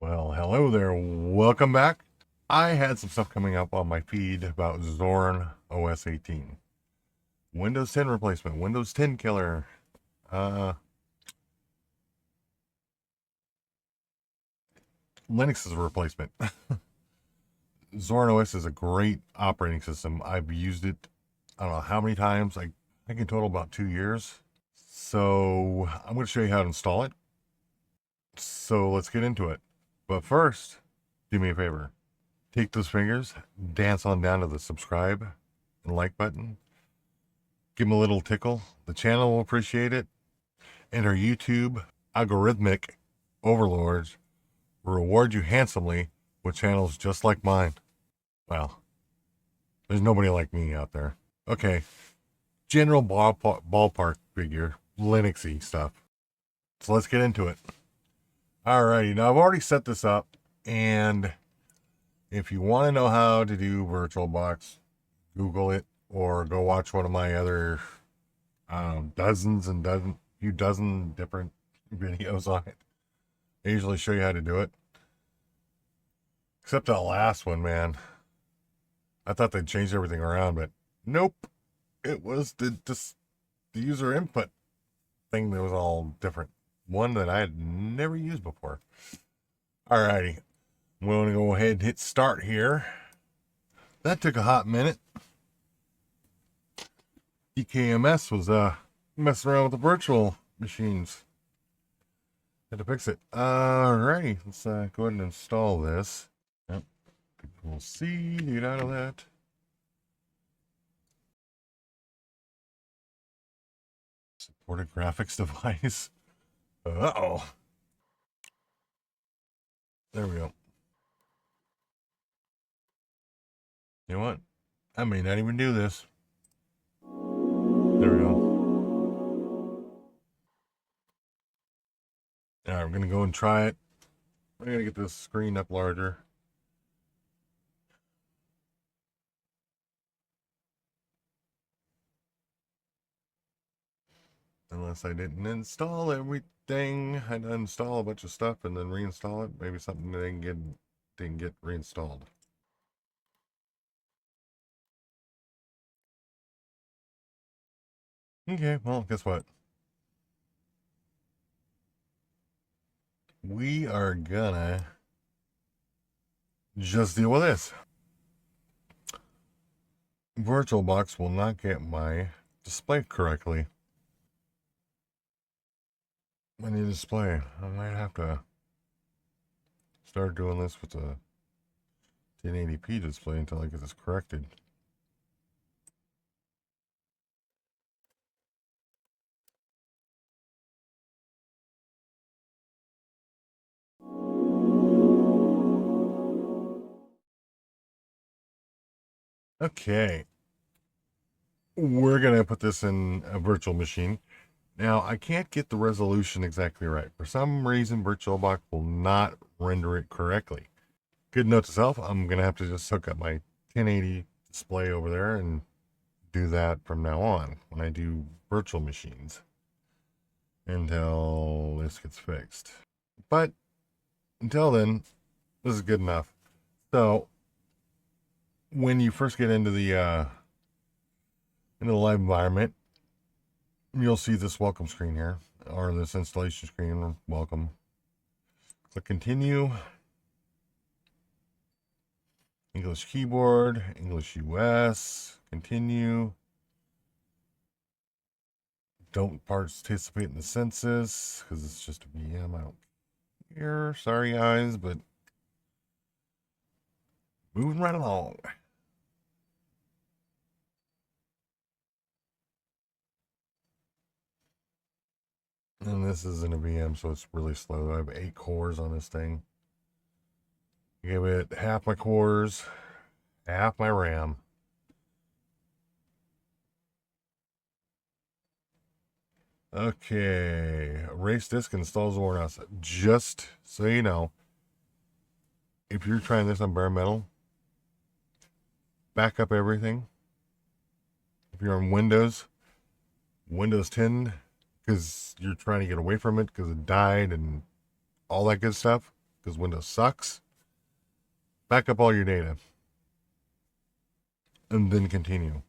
Well, hello there. Welcome back. I had some stuff coming up on my feed about ZorinOS 18. Windows 10 replacement, Windows 10 killer. Linux is a replacement. ZorinOS is a great operating system. I've used it, I don't know how many times. I think in total about 2 years. So I'm going to show you how to install it. So let's get into it. But first, do me a favor. Take those fingers, dance on down to the subscribe and like button. Give them a little tickle. The channel will appreciate it. And our YouTube algorithmic overlords will reward you handsomely with channels just like mine. Well, there's nobody like me out there. Okay, general ballpark figure, Linuxy stuff. So let's get into it. Alrighty, now I've already set this up, and if you want to know how to do VirtualBox, Google it or go watch one of my other few dozen different videos on it. I usually show you how to do it. Except that last one, man. I thought they'd changed everything around, but nope. It was the user input thing that was all different. One that I had never used before. Alrighty. I'm going to go ahead and hit start here. That took a hot minute. EKMS was messing around with the virtual machines. Had to fix it. Alrighty, let's go ahead and install this. Yep. Control C, get out of that. Supported graphics device. Uh-oh. There we go. You know what? I may not even do this. There we go. All right, I'm going to go and try it. I'm going to get this screen up larger. Unless I didn't install everything. I had to install a bunch of stuff and then reinstall it. Maybe something that didn't get reinstalled. Okay, well, guess what? We are gonna just deal with this. VirtualBox will not get my display correctly. My new display. I might have to start doing this with a 1080p display until I get this corrected. Okay. We're going to put this in a virtual machine. Now, I can't get the resolution exactly right. For some reason, VirtualBox will not render it correctly. Good note to self, I'm going to have to just hook up my 1080 display over there and do that from now on when I do virtual machines until this gets fixed. But until then, this is good enough. So when you first get into the live environment, you'll see this welcome screen here, or this installation screen, welcome. Click continue. English keyboard, English US, continue. Don't participate in the census, because it's just a VM. I don't care. Sorry, guys, but moving right along. And this isn't a VM, so it's really slow. I have 8 cores on this thing. Give it half my cores, half my RAM. Okay, erase disk, install ZorinOS. Just so you know, if you're trying this on bare metal, back up everything. If you're on Windows 10, because you're trying to get away from it because it died and all that good stuff, because Windows sucks. Back up all your data. And then continue.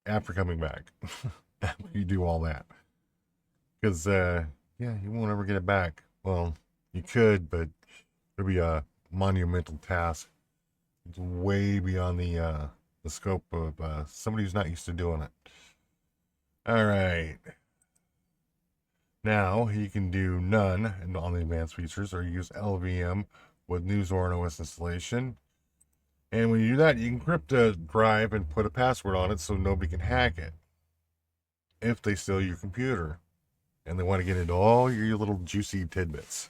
After coming back. After you do all that. Because, yeah, you won't ever get it back. Well, you could, but it'll be a monumental task. It's way beyond the scope of somebody who's not used to doing it. All right. Now you can do none on the advanced features, or use LVM with new ZorinOS installation. And when you do that, you can encrypt a drive and put a password on it so nobody can hack it if they steal your computer and they want to get into all your little juicy tidbits.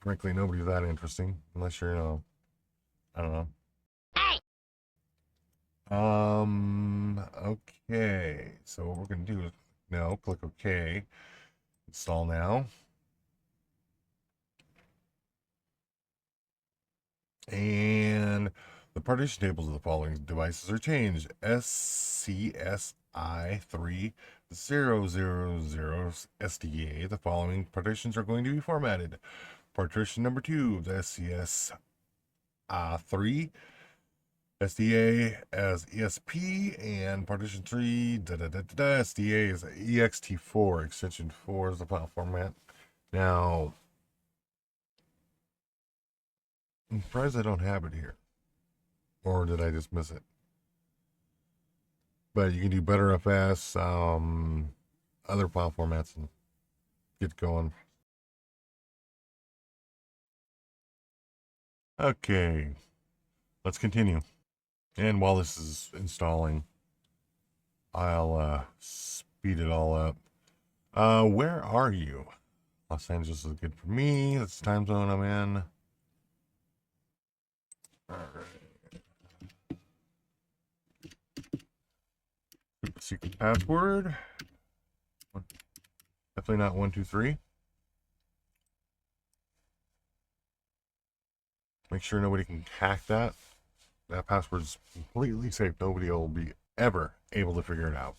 Frankly, nobody's that interesting unless you're, I don't know. Okay. So what we're gonna do is click OK. Install now. And the partition tables of the following devices are changed. SCSI300 SDA. The following partitions are going to be formatted. Partition number 2, the SCSI3 SDA as ESP, and partition 3 SDA is ext4. Extension 4 is the file format. Now, I'm surprised I don't have it here. Or did I just miss it? But you can do BetterFS, other file formats, and get going. Okay, let's continue. And while this is installing, I'll speed it all up. Where are you? Los Angeles is good for me. That's the time zone I'm in. All right. Secret password. Definitely not 123. Make sure nobody can hack that. That password's completely safe. Nobody will be ever able to figure it out.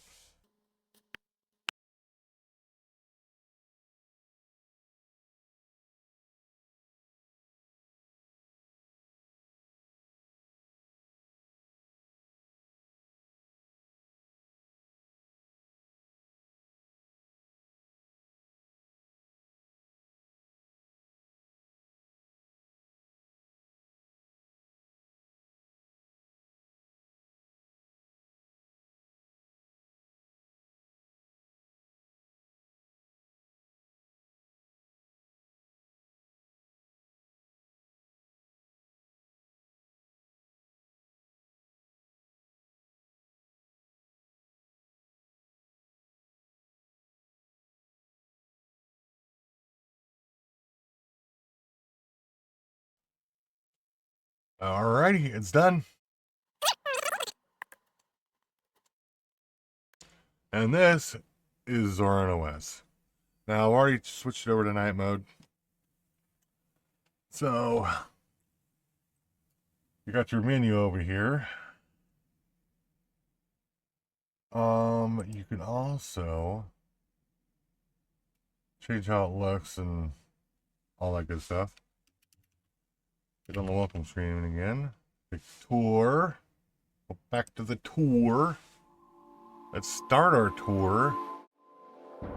Alrighty, it's done. And this is ZorinOS. Now, I've already switched it over to night mode. So, you got your menu over here. You can also change how it looks and all that good stuff. Get on the welcome screen again. Take tour. Go back to the tour. Let's start our tour. Oh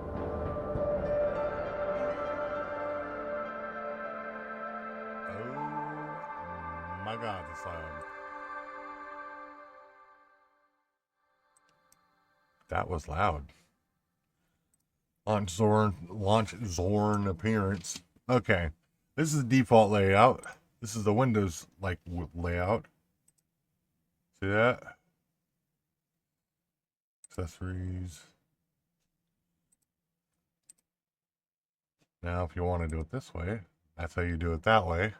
my God, the sound. That was loud. Launch Zorin appearance. Okay, this is the default layout. This is the Windows layout. See that? Accessories. Now, if you want to do it this way, that's how you do it that way.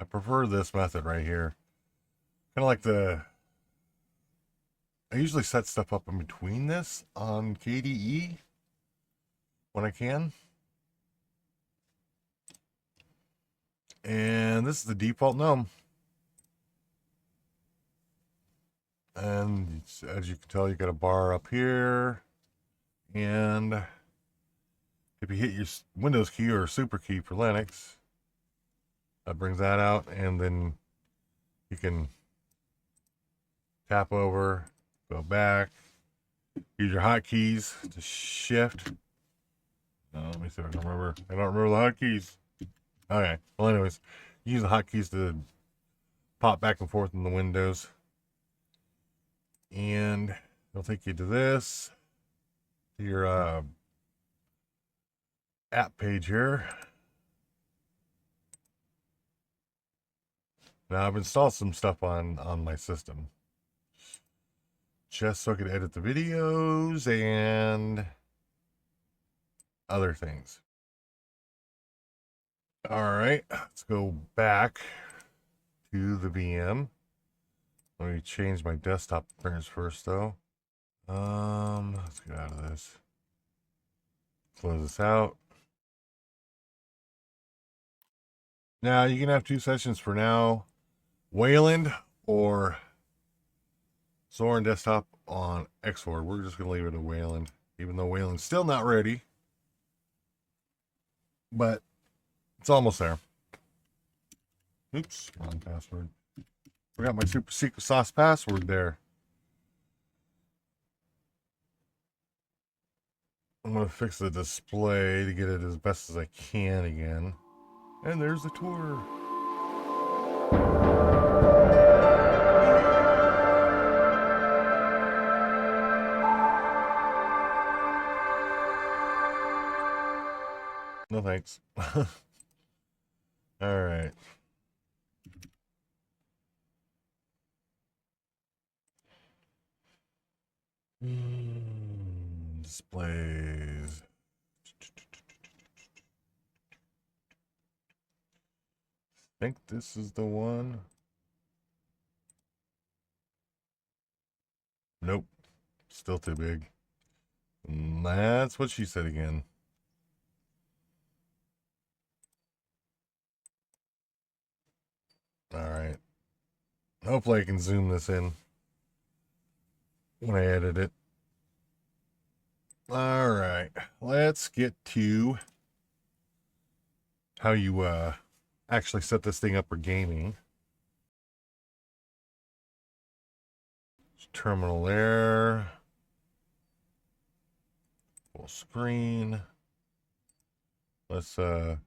I prefer this method right here. Kind of like I usually set stuff up in between this on KDE when I can. And this is the default GNOME. And as you can tell, you got a bar up here. And if you hit your Windows key or super key for Linux, that brings that out, and then you can tap over, go back, use your hotkeys to shift. Let me see if I can remember. I don't remember the hotkeys. Okay. Well, anyways, use the hotkeys to pop back and forth in the windows. And it'll take you to this, to your app page here. Now, I've installed some stuff on my system, just so I could edit the videos and other things. All right, let's go back to the VM. Let me change my desktop appearance first, though. Let's get out of this. Close this out. Now, you can have two sessions for now. Wayland or Zorin desktop on Xboard. We're just going to leave it at Wayland, even though Wayland's still not ready. But it's almost there. Oops, wrong password. Forgot my super secret sauce password there. I'm going to fix the display to get it as best as I can again. And there's the tour. No thanks. All right. Displays. I think this is the one. Nope. Still too big. That's what she said again. All right. Hopefully I can zoom this in when I edit it. All right. Let's get to how you actually set this thing up for gaming. Terminal there. Full screen. Let's get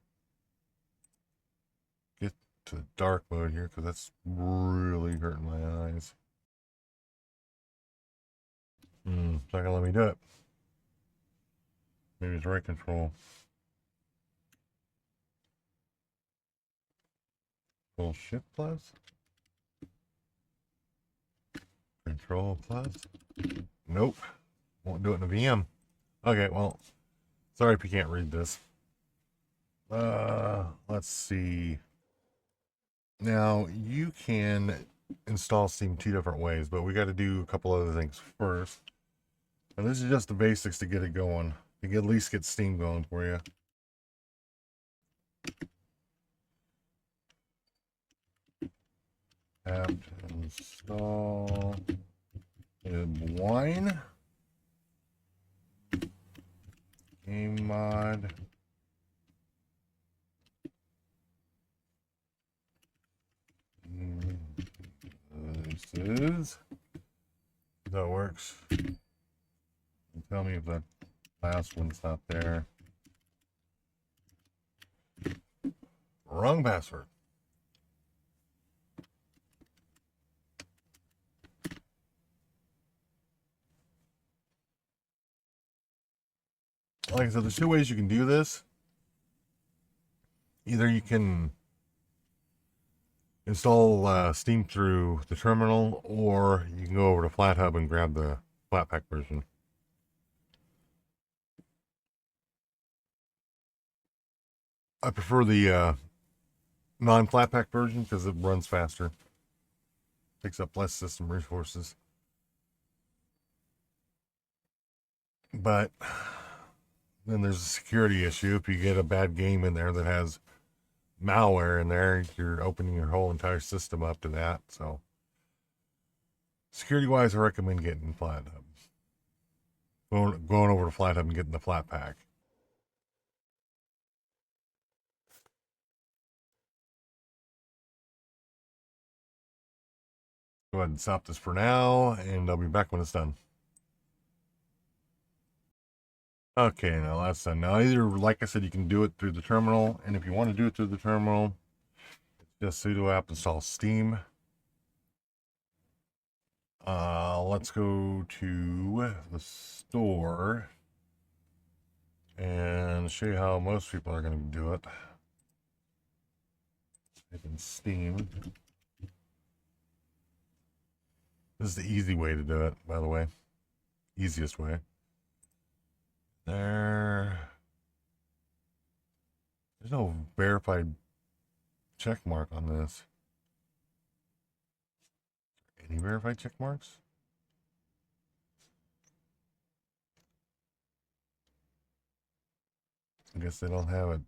to the dark mode here because that's really hurting my eyes. It's not gonna let me do it. Maybe it's right control. Full shift plus. Control plus. Nope. Won't do it in the VM. Okay, well, sorry if you can't read this. Let's see. Now, you can install Steam two different ways, but we got to do a couple other things first. And this is just the basics to get it going. To at least get Steam going for you. Apt install wine. Game mod. This is. That works. Tell me if that last one's not there. Wrong password. Like I said, there's two ways you can do this. Either you can install Steam through the terminal, or you can go over to FlatHub and grab the Flatpak version. I prefer the non-Flatpak version because it runs faster. Takes up less system resources. But then there's a security issue. If you get a bad game in there that has malware in there, you're opening your whole entire system up to that. So security wise, I recommend getting FlatHub. Going over to FlatHub and getting the Flatpak. Go ahead and stop this for now, and I'll be back when it's done. Okay, now that's done. Now, either, like I said, you can do it through the terminal, and if you want to do it through the terminal, just sudo apt install Steam. Let's go to the store and show you how most people are going to do it. Type in Steam. This is the easy way to do it, by the way. Easiest way. There's no verified check mark on this. Any verified check marks? I guess they don't have it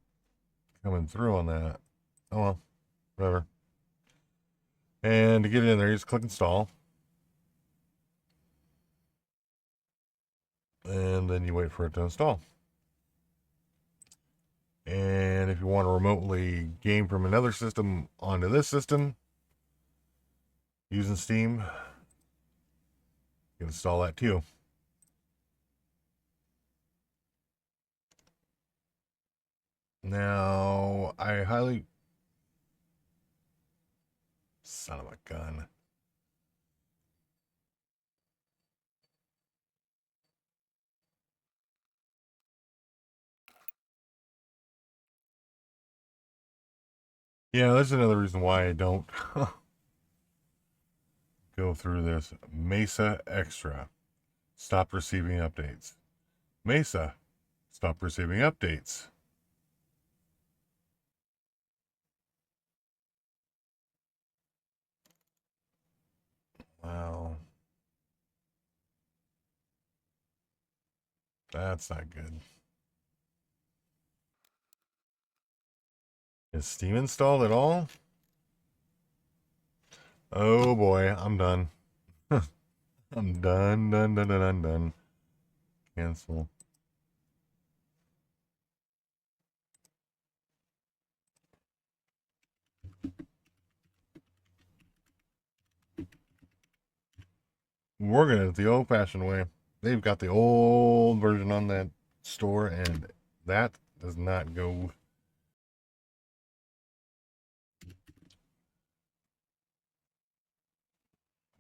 coming through on that. Oh well, whatever. And to get it in there, you just click install. And then you wait for it to install. And if you want to remotely game from another system onto this system using Steam, you can install that too. Now, I highly... Son of a gun. Yeah, that's another reason why I don't go through this. Mesa Extra. Stop receiving updates. Mesa. Stop receiving updates. Wow. That's not good. Is Steam installed at all? Oh boy, I'm done. I'm done. Cancel. We're gonna do it the old-fashioned way. They've got the old version on that store, and that does not go.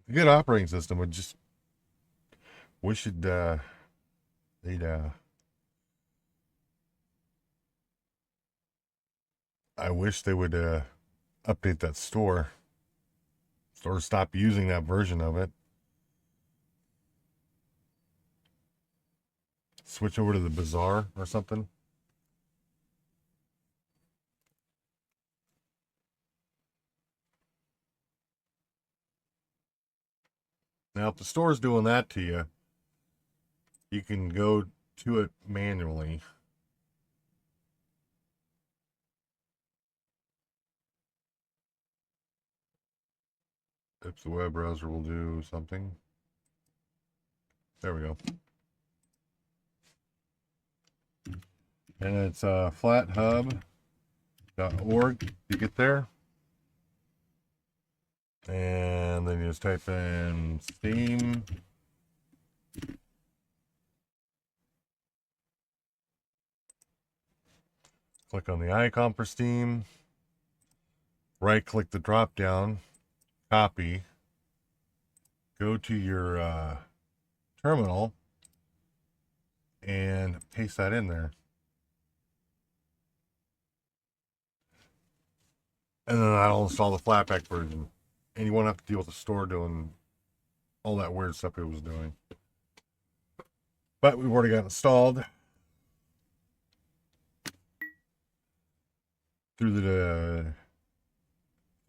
A good operating system would just wish it they'd I wish they would update that store or stop using that version of it. Switch over to the Bazaar or something. Now, if the store's doing that to you, you can go to it manually. If the web browser will do something. There we go. And it's flathub.org to get there. And then you just type in Steam. Click on the icon for Steam. Right click the drop down. Copy. Go to your terminal and paste that in there. And then that'll install the flatpak version. And you won't have to deal with the store doing all that weird stuff it was doing. But we've already got it installed through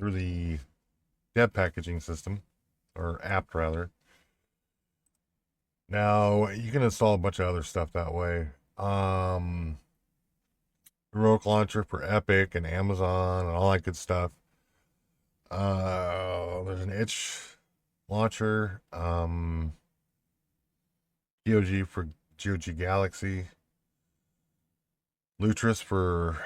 the dev packaging system, or app rather. Now you can install a bunch of other stuff that way. Heroic Launcher for Epic and Amazon and all that good stuff. There's an itch launcher. GOG for GOG Galaxy. Lutris for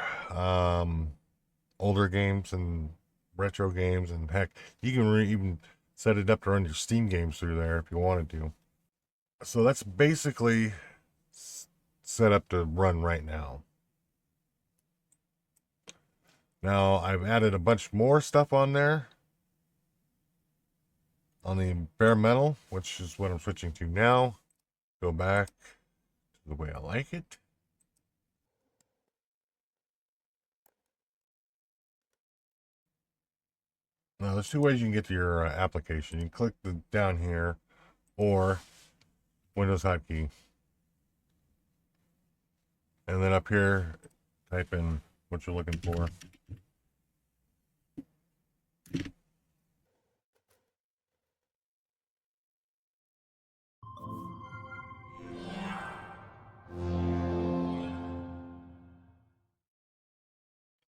older games and retro games, and heck, you can even set it up to run your Steam games through there if you wanted to. So that's basically set up to run right now. Now I've added a bunch more stuff on there on the bare metal, which is what I'm switching to now. Go back to the way I like it. Now there's two ways you can get to your application. You can click the down here or Windows hotkey. And then up here, type in what you're looking for.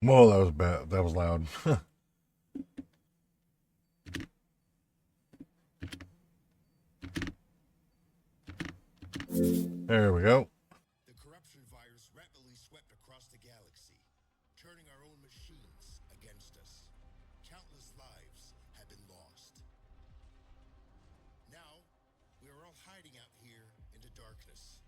Whoa, that was bad. That was loud. There we go. The corruption virus rapidly swept across the galaxy, turning our own machines against us. Countless lives have been lost. Now, we are all hiding out here in the darkness.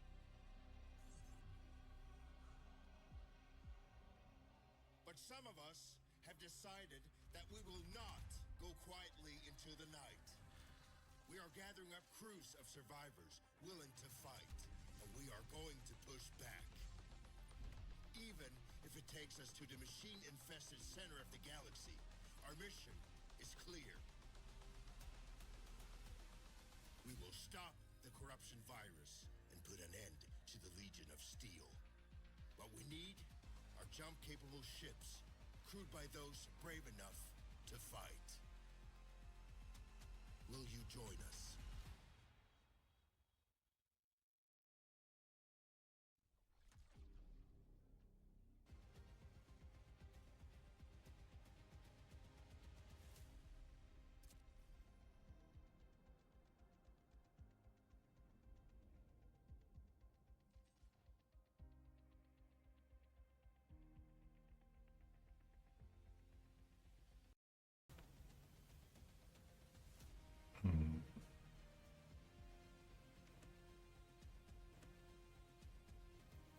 But some of us have decided that we will not go quietly into the night. We are gathering up crews of survivors willing to fight, and we are going to push back. Even if it takes us to the machine-infested center of the galaxy, our mission is clear. We will stop the corruption virus and put an end to the Legion of Steel. What we need are jump-capable ships, crewed by those brave enough to fight. Will you join us?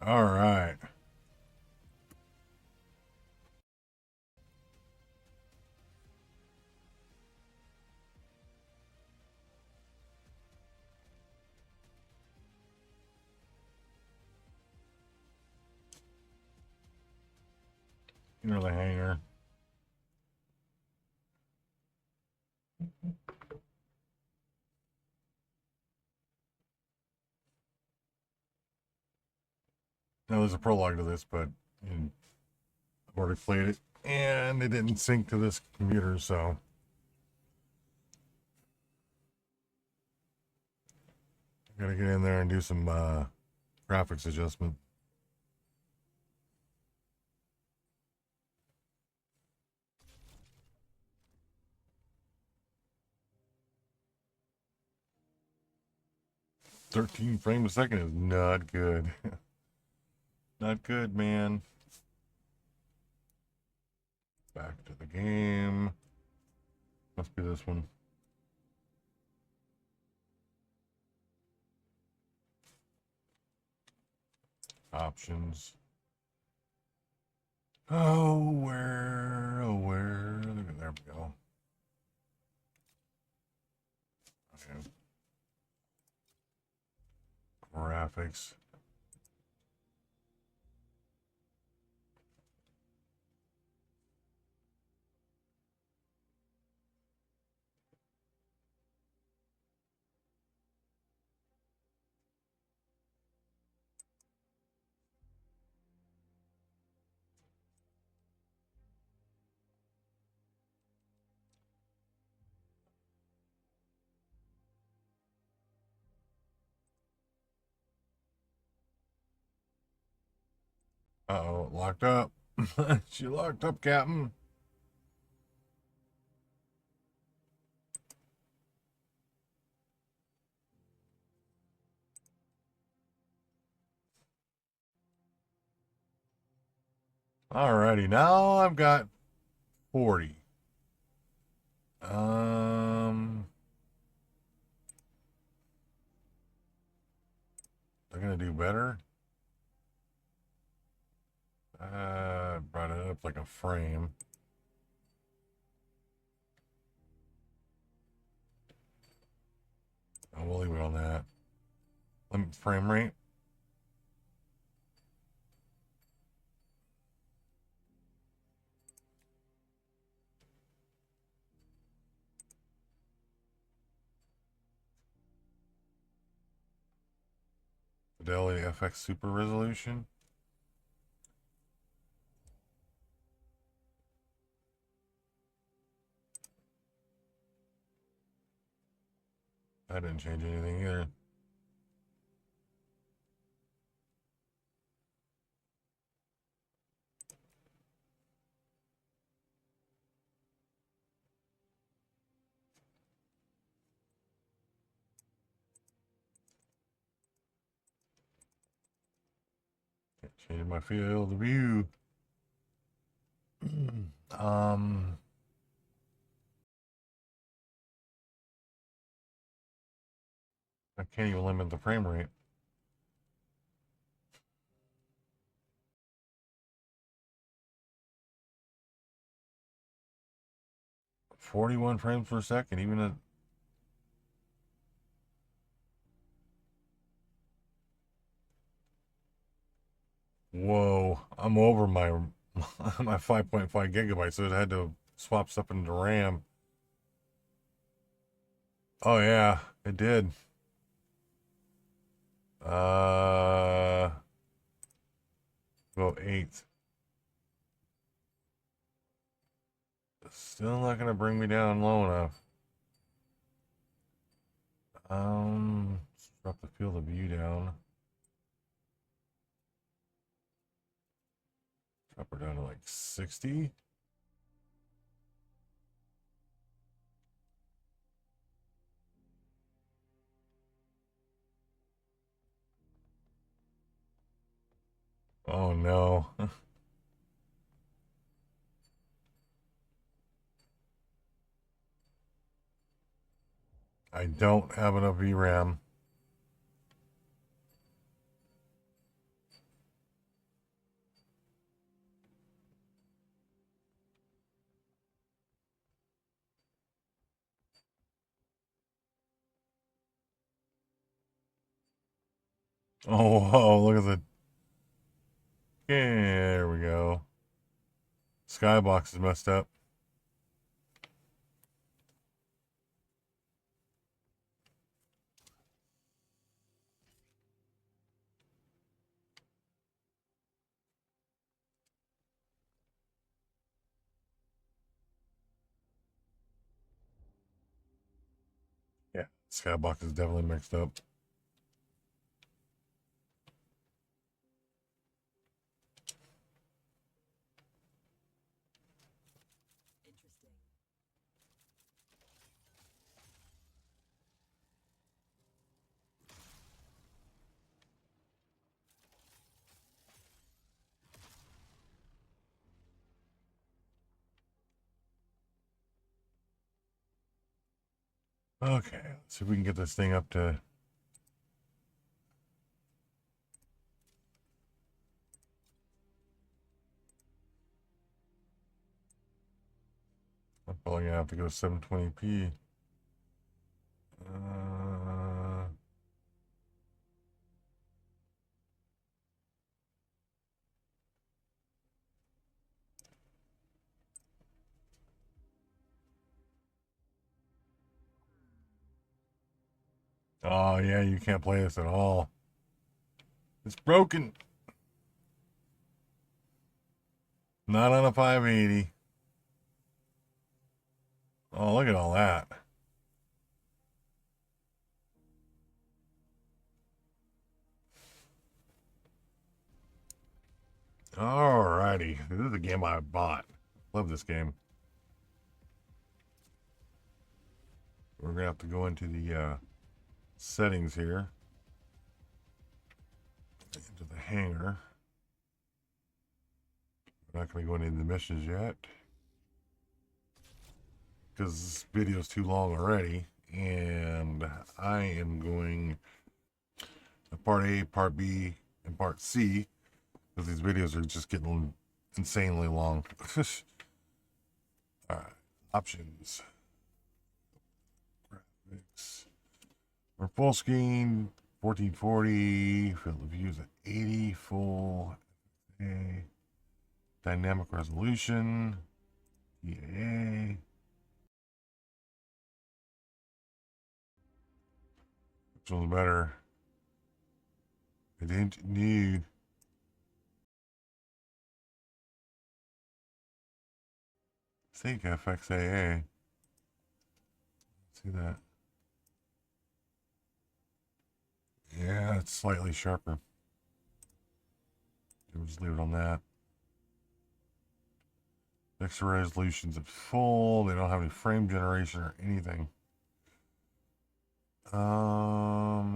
All right. Near the hangar. Now there's a prologue to this, but I've already played it, and it didn't sync to this computer, so I gotta get in there and do some graphics adjustment. "13 frames a second is not good." Not good, man. Back to the game. Must be this one. Options. Oh, where? Oh, where? There we go. Okay. Graphics. Uh-oh, locked up. She locked up, Captain. Alrighty, now I've got 40. it gonna do better? Brought it up like a frame. I will leave it on that. Limit frame rate. Fidelity FX Super Resolution. That didn't change anything either. Changing my field of view. I can't even limit the frame rate. $41 frames per second, even at whoa, I'm over my my 5.5 gigabytes, so it had to swap stuff into RAM. Oh yeah, it did. Go 8. Still not gonna bring me down low enough. Let's drop the field of view down. Drop her down to like 60. Oh no. I don't have enough VRAM. Oh, look at the. Yeah, there we go. Skybox is messed up. Yeah, Skybox is definitely mixed up. Okay, let's see if we can get this thing up to. I'm probably gonna have to go 720p. Oh yeah, you can't play this at all. It's broken. Not on a 580. Oh, look at all that. Alrighty, this is a game I bought. Love this game. We're gonna have to go into the settings here, into the hangar. We're not gonna go into the missions yet because this video's too long already, and I am going to part A, part B, and part C, because these videos are just getting insanely long. All right, options, graphics, for full screen, 1440, field of views at 80, full, FA, dynamic resolution, EAA. Which one's better? I didn't need. Sync FXAA. See that? Yeah, it's slightly sharper. We'll just leave it on that. Pixel resolution's at full. They don't have any frame generation or anything. I'm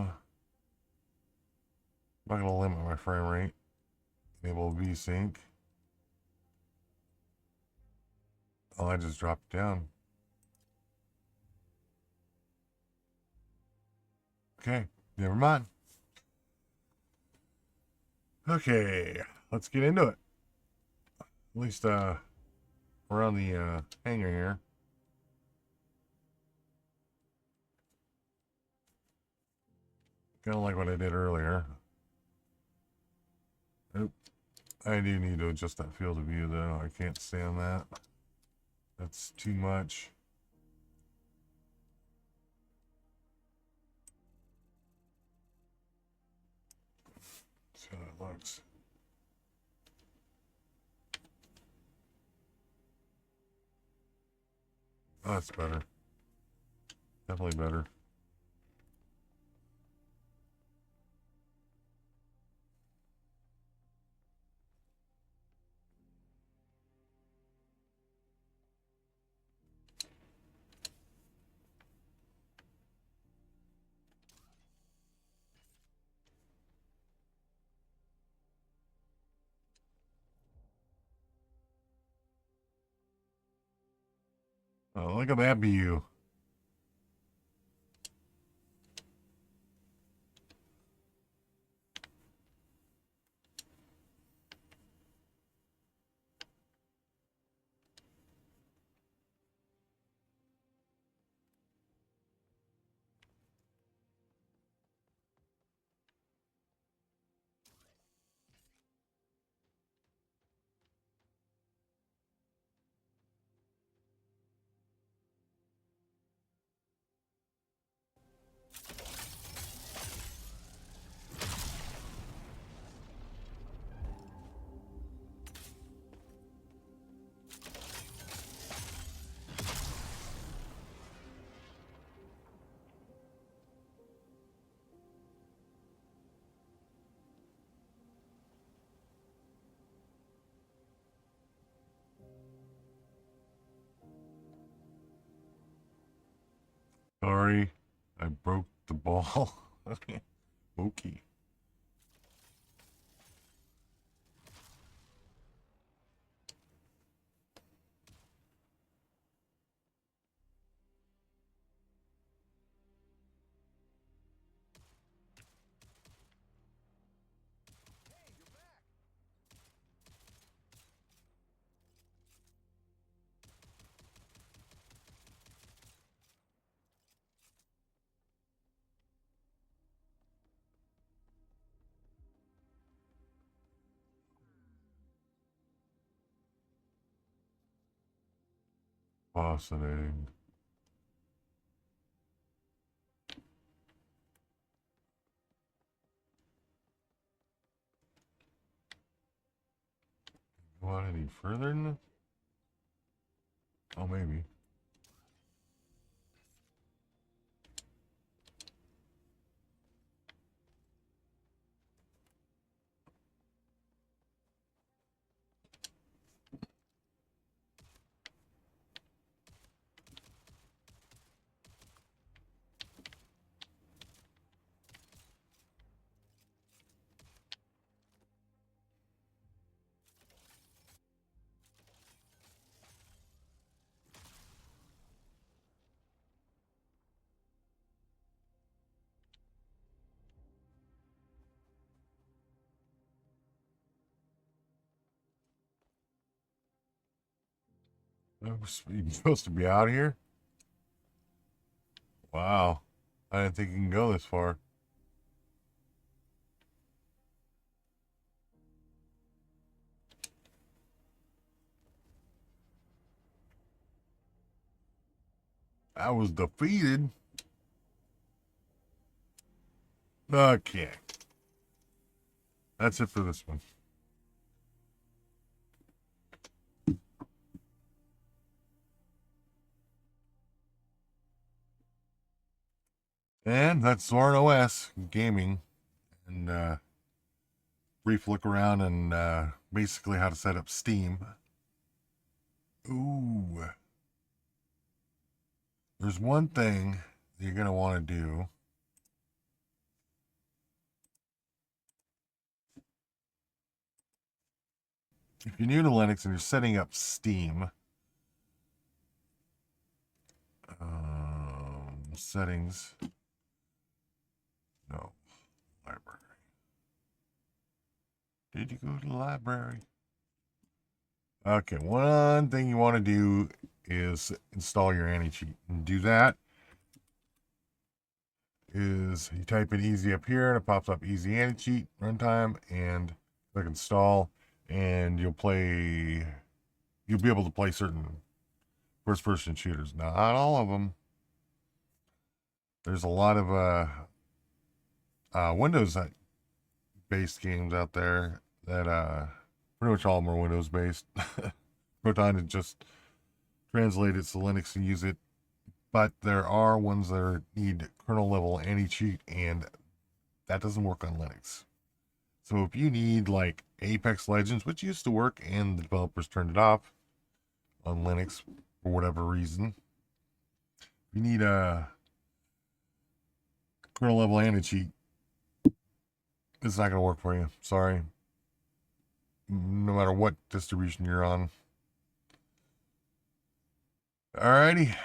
not gonna limit my frame rate. Enable VSync. Oh, I just dropped it down. Okay, never mind. Okay, let's get into it. At least around the hanger here. Kind of like what I did earlier. Oop. I do need to adjust that field of view though. I can't stand that. That's too much. See how that looks. Oh, that's better. Definitely better. Oh, look at that view. Sorry, I broke the ball. Okay. Fascinating. Go on any further than this? Oh, maybe. You're supposed to be out here? Wow. I didn't think you can go this far. I was defeated. Okay. That's it for this one. And that's ZorinOS gaming. And brief look around and basically how to set up Steam. Ooh. There's one thing you're going to want to do. If you're new to Linux and you're setting up Steam, settings, no, library. Did you go to the library? Okay, one thing you want to do is install your anti-cheat. And do that is you type in easy up here and it pops up easy anti-cheat runtime and click install, and you'll be able to play certain first-person shooters. Not all of them. There's a lot of Windows-based games out there that pretty much all of them are Windows-based. Proton had just translated to Linux and use it, but there are ones that need kernel-level anti-cheat, and that doesn't work on Linux. So if you need like Apex Legends, which used to work and the developers turned it off on Linux for whatever reason, you need a kernel level anti-cheat, it's not going to work for you. Sorry. No matter what distribution you're on. Alrighty.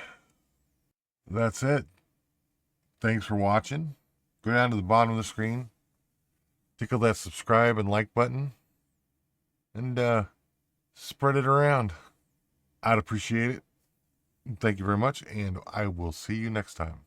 That's it. Thanks for watching. Go down to the bottom of the screen. Tickle that subscribe and like button. And spread it around. I'd appreciate it. Thank you very much. And I will see you next time.